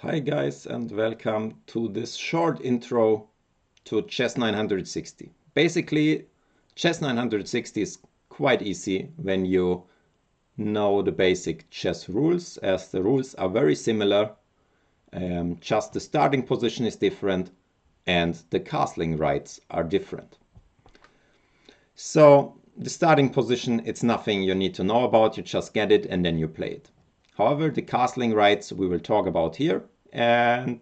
Hi guys, and welcome to this short intro to Chess 960. Basically, Chess 960 is quite easy when you know the basic chess rules, as the rules are very similar, just the starting position is different and the castling rights are different. So the starting position, it's nothing you need to know about, you just get it and then you play it. However, the castling rights we will talk about here, and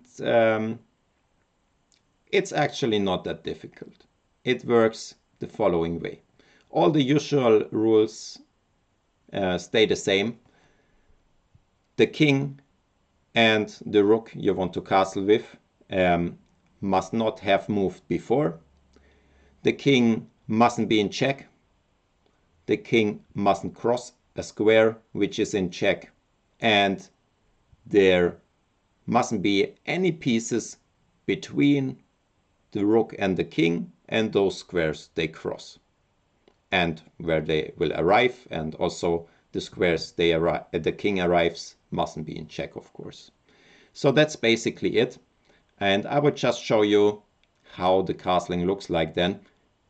it's actually not that difficult. It works the following way. All the usual rules stay the same. The king and the rook you want to castle with must not have moved before. The king mustn't be in check. The king mustn't cross a square which is in check, and there mustn't be any pieces between the rook and the king and those squares they cross and where they will arrive, and also the squares the king arrives mustn't be in check, of course. So that's basically it, and I will just show you how the castling looks like then.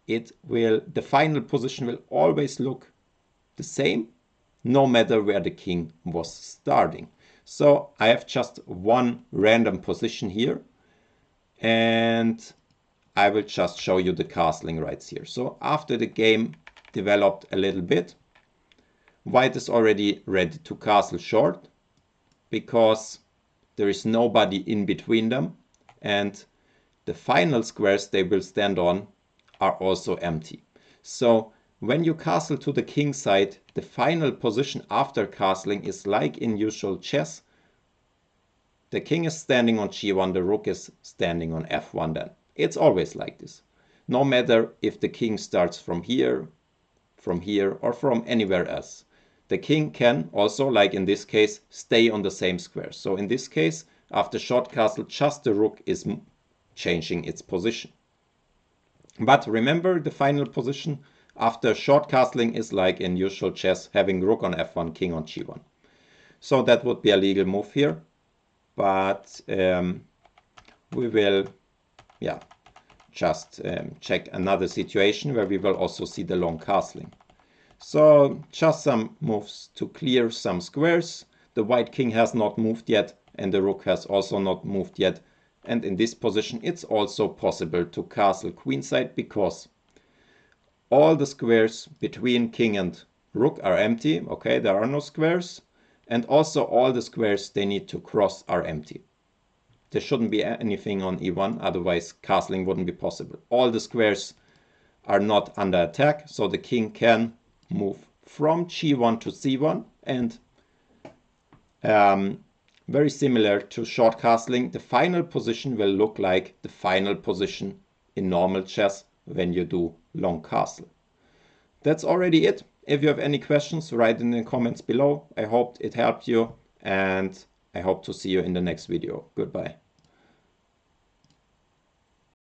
The final position will always look the same no matter where the king was starting. So I have just one random position here, and I will just show you the castling rights here. So after the game developed a little bit, white is already ready to castle short because there is nobody in between them, and the final squares they will stand on are also empty. So when you castle to the king side, the final position after castling is like in usual chess. The king is standing on g1, the rook is standing on f1 then. It's always like this. No matter if the king starts from here, or from anywhere else. The king can also, like in this case, stay on the same square. So in this case, after short castle, just the rook is changing its position. But remember, the final position after short castling is like in usual chess, having rook on f1, king on g1. So that would be a legal move here. But we will just check another situation where we will also see the long castling. So just some moves to clear some squares. The white king has not moved yet and the rook has also not moved yet. And in this position it's also possible to castle queenside because all the squares between king and rook are empty. Okay, there are no squares. And also all the squares they need to cross are empty. There shouldn't be anything on e1, otherwise castling wouldn't be possible. All the squares are not under attack, so the king can move from g1 to c1, and very similar to short castling, the final position will look like the final position in normal chess when you do long castle. That's already it. If you have any questions, write in the comments below. I hope it helped you, and I hope to see you in the next video. Goodbye.